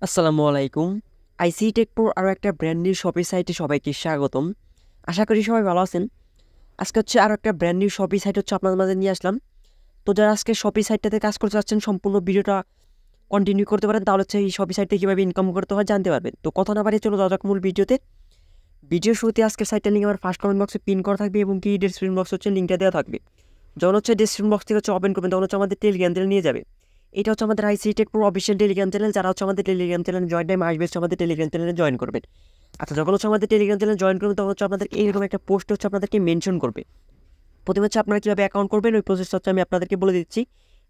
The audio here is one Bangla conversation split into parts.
আসসালামু আলাইকুম। আইসি টেক প্রোর আরও একটা ব্র্যান্ড নিউ শপি সাইটে সবাইকে স্বাগতম। আশা করি সবাই ভালো আছেন। আজকে হচ্ছে আরও একটা ব্র্যান্ড নিউ শপি সাইট হচ্ছে আপনাদের মাঝে নিয়ে আসলাম। তো যারা আজকে শপি সাইটটাতে কাজ করতে চাচ্ছেন সম্পূর্ণ ভিডিওটা কন্টিনিউ করতে পারেন, তাহলে হচ্ছে এই শপি সাইটে কীভাবে ইনকাম করতে হয় জানতে পারবেন। তো কথা না বাড়িয়ে চলো যাওয়া যাক মূল ভিডিওতে। ভিডিও শুরুতে আজকে সাইটটা লিঙ্ক আমার ফার্স্ট কমেন্ট বক্সে পিন করা থাকবে এবং কি ডেসক্রিপশন বক্স হচ্ছে লিঙ্কটা দেওয়া থাকবে। যখন হচ্ছে ডেসক্রিপশন বক্স থেকে হচ্ছে ওপেন করবেন তখন হচ্ছে আমাদের টেলিগ্রাম চ্যানেল নিয়ে যাবে। এটা হচ্ছে আমাদের IC Tech Pro official Telegram channel. যারা হচ্ছে আমাদের টেলিগ্রাম চ্যানেল জয়েন টাইম আসবে হচ্ছে আমাদের টেলিগ্রাম চ্যানেলে জয়েন করবেন। আচ্ছা, যখন হচ্ছে আমাদের টেলিগ্রাম চ্যানেল জয়েন করবেন তখন হচ্ছে আপনাদের এইরকম একটা পোস্ট হচ্ছে আপনাদেরকে মেনশন করবে। প্রথমে হচ্ছে আপনারা কীভাবে অ্যাকাউন্ট করবেন ওই প্রসেসটা হচ্ছে আমি আপনাদেরকে বলে দিচ্ছি।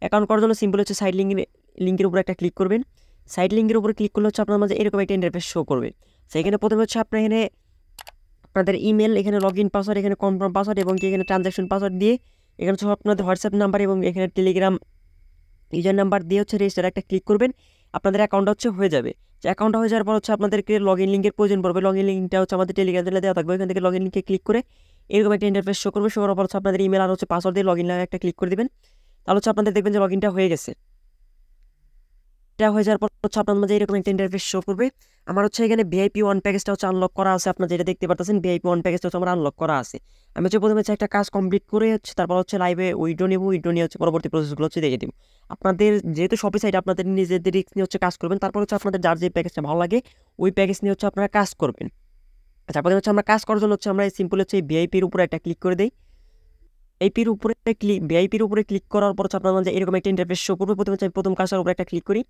অ্যাকাউন্ট করার জন্য সিম্পল হচ্ছে সাইড লিঙ্কের উপরে একটা ক্লিক করবেন। সাইড লিঙ্কের উপরে ক্লিক করলে হচ্ছে আপনার মাঝে এরকম একটা ইন্টারফেস শো করবে। সেখানে প্রথমে হচ্ছে আপনার এখানে আপনাদের ইমেল, এখানে লগ ইন পাসওয়ার্ড, এখানে কনফার্ম পাসওয়ার্ড এবং কি এখানে ট্রানজ্যাকশন পাসওয়ার্ড দিয়ে এখানে হচ্ছে আপনাদের হোয়াটসঅ্যাপ নাম্বার এবং এখানে টেলিগ্রাম ইউজার নাম্বার দিয়ে হচ্ছে রেজিস্টার একটা ক্লিক করবেন। আপনাদের অ্যাকাউন্টটা হচ্ছে হয়ে যাবে। যে অ্যাকাউন্টটা হয়ে যাওয়ার পর হচ্ছে আপনাদেরকে লগ ইন লিঙ্কের প্রয়োজন পড়বে। লগ ইন লিঙ্কটা হচ্ছে আমাদের টেলিগ্রাম চ্যানেলে দেওয়া থাকবে। এখান থেকে লগ ইন লিঙ্কে ক্লিক করে এরকম একটা ইন্টারফেস শো করবে। শো করার পর হচ্ছে আপনাদের ইমেল আর হচ্ছে পাসওয়ার্ড দিয়ে লগ ইন একটা ক্লিক করে দেবেন। তাহলে হচ্ছে আপনাদের দেখবেন যে লগ ইনটা হয়ে গেছে। এটা হয়ে যাওয়ার পর হচ্ছে আপনার মাঝে এরকম একটা ইন্টারফেস শো করবে। আমার হচ্ছে এখানে ভিআইপি ওয়ান প্যাকেজটা হচ্ছে আনলক করা আছে। আপনারা যেটা দেখতে পাচ্ছেন ভিআইপি ওয়ান প্যাকেজটা হচ্ছে আমার আনলক করা আছে। আমি হচ্ছে প্রথমে হচ্ছে একটা কাজ কমপ্লিট করে হচ্ছে তারপর হচ্ছে লাইভে উইড্রো নেব। উইড্রো নিয়ে হচ্ছে পরবর্তী প্রসেসগুলো হচ্ছে দেখে দিব। আপনাদের যেহেতু শপি সাইট আপনাদের নিজেদের রিস্ক নিয়ে হচ্ছে কাজ করবেন। তারপর হচ্ছে আপনাদের যার যে প্যাকেজটা ভালো লাগে ওই প্যাকেজ নিয়ে হচ্ছে আপনারা কাজ করবেন। তারপরে হচ্ছে আমরা কাজ করার জন্য হচ্ছে আমরা সিম্পল হচ্ছে ভিআইপির উপরে একটা ক্লিক করে দিই। ভিআইপির উপরে ক্লিক করার পর হচ্ছে আপনার মাঝে এরকম একটা ইন্টারফেস শো করবে। প্রথমে হচ্ছে প্রথম কাজটার উপরে একটা ক্লিক করি।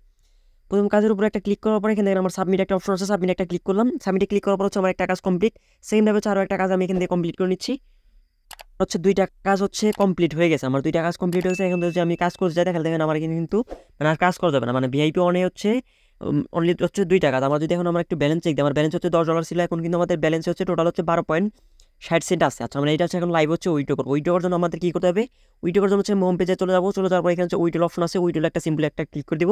প্রথম কাজের উপরে একটা ক্লিক করার পর এখানে আমার সাবমিট একটা অপশন আছে। সাবমিট একটা ক্লিক করলাম। সাবমিটে ক্লিক করার পর হচ্ছে আমার একটা কাজ কমপ্লিট। সেকেন্ড হচ্ছে আরও একটা কাজ আমি এখান থেকে কমপ্লিট করে নিচ্ছি। হচ্ছে দুইটা কাজ হচ্ছে কমপ্লিট হয়ে গেছে। আমার দুইটা কাজ কমপ্লিট হয়েছে। এখন হচ্ছে আমি কাজ করতে যাই দেখালে দেখেন আমার কিন্তু মানে আর কাজ করা যাবে না। মানে ভিআইপি অনে হচ্ছে অনলি হচ্ছে 2টা কাজ। আমার যদি এখন আমরা একটু ব্যালেন্স চেক দিই, আমার ব্যালেন্স হচ্ছে $10 ছিল। এখন কিন্তু আমাদের ব্যালেন্স হচ্ছে টোটাল হচ্ছে 12.60 সেন্ট আছে। আচ্ছা, আমরা এটা হচ্ছে এখন লাইভ হচ্ছে উইড্রো করবো। উইড্রো করার জন্য আমাদের কী করতে হবে? উইড্রো করার জন্য হচ্ছে হোম পেজে চলে যাবো। চলে যাওয়ার পর এখানে হচ্ছে উইড্রো অপশন আছে। উইড্রো একটা সিম্পল একটা ক্লিক করে দিব।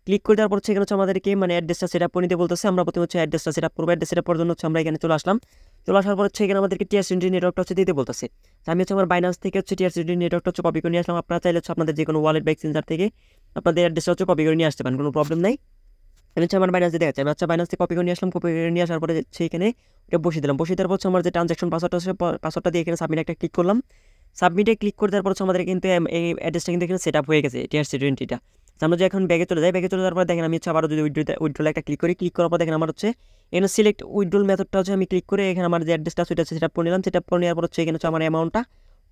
ক্লিক করে দেওয়ার পর হচ্ছে এখানে হচ্ছে আমাদেরকে মানে অ্যাড্রেসটা সেট আপ করে নিতে বলতেছে। আমরা প্রথমে হচ্ছে অ্যাড্রেসটা সেট আপ করবো। অ্যাড্রেস সেট আপ করার জন্য হচ্ছে আমরা এখানে চলে আসলাম। চলে আসার পর হচ্ছে এখানে আমাদেরকে টিআরসিটি নেটওয়ার্কটা হচ্ছে দিতে বলতেছে। আমি হচ্ছে আমার বাইনান্স থেকে হচ্ছে টিআরসিটি নেটওয়ার্কটা হচ্ছে কপি করে নিয়ে আসলাম। আপনারা চাইলে হচ্ছে আপনাদের যে কোনো ওয়ালেট বা এক্সচেঞ্জার থেকে আপনাদের অ্যাড্রেসটা হচ্ছে কপি করে নিয়ে আসতে পারেন, কোনো প্রবলেম নাই। আমি হচ্ছে আমার বাইনান্সে দেখাচ্ছি। আমি হচ্ছে বাইনান্স থেকে কপি করে নিয়ে আসলাম। কপি করে নিয়ে আসার পরে সেইখানে এটা বসিয়ে দিলাম। বসিয়ে দেওয়ার পর হচ্ছে আমার যে ট্রানজ্যাকশন পাসওয়ার্ডটা আছে পাসওয়ার্ডটা দিয়ে এখানে সাবমিট একটা ক্লিক করলাম। সাবমিটে ক্লিক করে দেওয়ার পর হচ্ছে আমাদের কিন্তু এই অ্যাড্রেসটা কিন্তু এখানে সেট আপ হয়ে গেছে টিআরসি20টা। আমরা যে এখন ব্যাগে চলে যাই, ব্যাগে চলে যাওয়ার পর দেখেন আমি হচ্ছে আবারও যদি উইথড্রল একটা ক্লিক করি। ক্লিক করার পর দেখেন আমার হচ্ছে এখানে সিলেক্ট উইথড্রল মেথডটা হচ্ছে আমি ক্লিক করে এখানে আমার যে অ্যাড্রেসটা আছে সেটা সেট আপ করে নিলাম। সেট আপ করে নেওয়ার পর হচ্ছে এখানে হচ্ছে আমার অ্যামাউন্টটা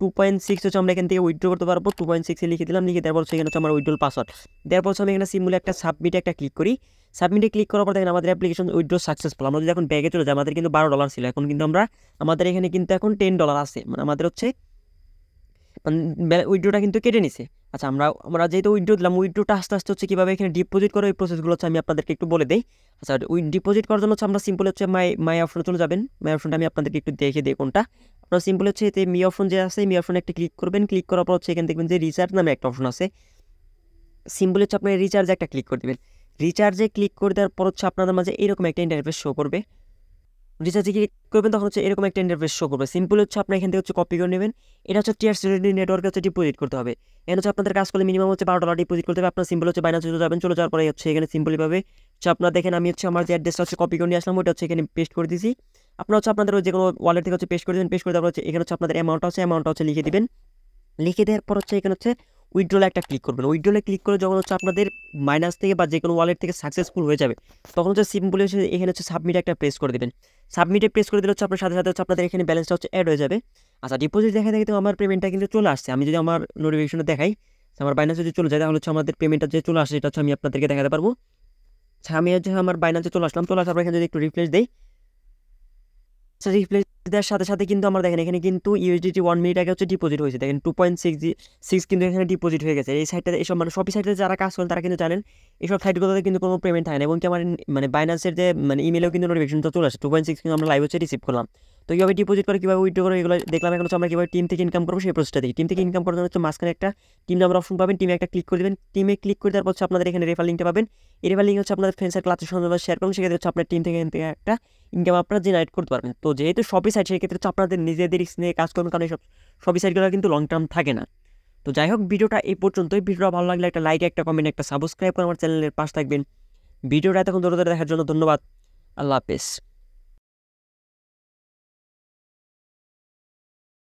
2.6 হচ্ছে আমরা এখান থেকে উইথড্র করতে পারবো। 2.6 লিখে দিলাম। লিখে দেওয়ার পর হচ্ছে এখানে হচ্ছে আমার উইথড্রল পাসওয়ার্ড দেওয়ার পর হচ্ছে আমি এখানে সিম্বলে একটা সাবমিটে একটা ক্লিক করি। সাবমিটে ক্লিক করার পর দেখেন আমাদের অ্যাপ্লিকেশন উইথড্র সাকসেসফুল। আমরা যদি এখন ব্যাগে চলে যাই, আমাদের কিন্তু $12 ছিল। এখন কিন্তু আমাদের এখানে কিন্তু এখন $10 আছে। মানে আমাদের হচ্ছে উইথড্রোটা কিন্তু কেটে নিছে। আচ্ছা, আমরা যেহেতু উইথড্রো দিলাম, উইথড্রোটা আস্তে আস্তে হচ্ছে কীভাবে এখানে ডিপোজিট করে ওই প্রসেসগুলো হচ্ছে আমি আপনাদেরকে একটু বলে দিই। আচ্ছা, ডিপোজিট করার জন্য হচ্ছে আমরা সিম্পল হচ্ছে মাই অপশনে চলে যাবেন। মাই অপশনটা আমি আপনাদেরকে একটু দেখে দিই কোনটা। আপনারা সিম্পল হচ্ছে এতে মি অপশন যে আছে, মি অপশনে একটা ক্লিক করবেন। ক্লিক করার পর হচ্ছে এখানে দেখবেন যে রিচার্জ নামে একটা অপশন আছে। সিম্পল হচ্ছে আপনার রিচার্জে একটা ক্লিক করে দেবেন। রিচার্জে ক্লিক করে দেওয়ার পর হচ্ছে আপনাদের মাঝে এরকম একটা ইন্টারফেস শো করবে। রিচার্জে ক্লিক করবেন তখন হচ্ছে এরকম একটা ইন্টারফেস শো করবে। সিম্পল হচ্ছে আপনি এখান থেকে হচ্ছে কপি করে নেবেন। এটা হচ্ছে টিআরসিটি নেটওয়ার্কে হচ্ছে ডিপোজিট করতে হবে। এখানে হচ্ছে আপনাদের কাজ করলে মিনিমাম হচ্ছে $12 ডিপোজিট করতে হবে। আপনার সিম্পল হচ্ছে বাইনান্সে চলে যাবেন। চলে যাওয়ার পরে হচ্ছে এখানে সিম্পলি পাবে হচ্ছে আপনার দেখেন আমি হচ্ছে আমার যে অ্যাড্রেসটা হচ্ছে কপি করে নিয়ে আসলাম ওইটা হচ্ছে এখানে পেস্ট করে দিয়েছি। আপনার হচ্ছে আপনাদের যে কোনো ওয়ালেট থেকে হচ্ছে পেস্ট করে দেবেন। পেস্ট করে দেওয়ার হচ্ছে এখানে হচ্ছে আপনাদের অ্যামাউন্টটা হচ্ছে লিখে দিবেন। লিখে দেওয়ার পর হচ্ছে এখানে হচ্ছে উইথড্রলে একটা ক্লিক করবেন। উইথড্রলে ক্লিক করে যখন হচ্ছে আপনাদের মাইনাস থেকে বা যে কোনো ওয়ালেট থেকে সাকসেসফুল হয়ে যাবে তখন হচ্ছে সিম্পলি হচ্ছে এখানে হচ্ছে সাবমিট একটা প্রেস করে দেবেন। সাবমিটে প্রেস করে দিলে হচ্ছে আপনার সাথে সাথে হচ্ছে আপনাদের এখানে ব্যালেন্সটা হচ্ছে অ্যাড হয়ে যাবে। আচ্ছা, ডিপোজিট দেখা দেখে তো আমার পেমেন্টটা কিন্তু চলে আসছে। আমি যদি আমার নোটিফিকেশনে দেখাই, আমার বাইনান্সে যদি চলে যায় তাহলে হচ্ছে আমাদের পেমেন্টটা যে চলে আসে এটা হচ্ছে আমি আপনাদেরকে দেখাতে পারবো। আচ্ছা, আমি হচ্ছে আমার বাইনান্সে চলে আসলাম। চলে আসার পর এখানে যদি একটু রিফ্রেশ দিই, রিপ্লেস দেওয়ার সাথে সাথে কিন্তু আমরা দেখেন এখানে কিন্তু ইউএসডিটি 1 মিনিট আগে হচ্ছে ডিপোজিট হয়েছে। দেখেন 2.6 কিন্তু এখানে ডিপোজিট হয়ে গেছে। এই সাইটটাতে এসব মানে শপি সাইটে যারা কাজ করেন তারা কিন্তু জানেন এইসব সাইটগুলোতে কিন্তু কোনো পেমেন্ট হয় না। এবং কি আমার মানে বাইন্যান্সের যে মানে ইমেলেও কিন্তু নোটিফিকেশনটা চলে আসে 2.6 কিন্তু আমরা লাইভ হচ্ছে রিসিভ করলাম। তো কীভাবে ডিপোজিট করে কীভাবে উইথড্র করে এগুলো দেখলাম। এখন হচ্ছে আমরা কীভাবে টিম থেকে ইনকাম করবো সেই প্রসেসটা দিই। টিম থেকে ইনকাম করার জন্য হচ্ছে মাঝখানে একটা টিম নাম্বার অপশন পাবেন। টিমে একটা ক্লিক করে দেবেন। টিমে ক্লিক করে দেওয়ার পর হচ্ছে আপনাদের এখানে রেফার লিঙ্কটা পাবেন। এই রেফার লিঙ্ক হচ্ছে আপনাদের ফ্রেন্ডসের ক্লাসের সঙ্গে শেয়ার করুন। সেক্ষেত্রে হচ্ছে আপনার টিম থেকে একটা ইনকাম আপনারা জেনারেট করতে পারবেন। তো যেহেতু শপি সাইট সেক্ষেত্রে হচ্ছে আপনাদের নিজেদের নিয়ে কাজ করবেন, কারণ এইসব শপি সাইটগুলো কিন্তু লং টার্ম থাকে না। তো যাই হোক, ভিডিওটা এই পর্যন্তই। ভিডিওটা ভালো লাগলে একটা লাইক, একটা কমেন্ট, একটা সাবস্ক্রাইব করে আমার চ্যানেলের পাশ থাকবেন। ভিডিওটা এতক্ষণ ধরে দেখার জন্য ধন্যবাদ। আল্লাহ হাফেজ।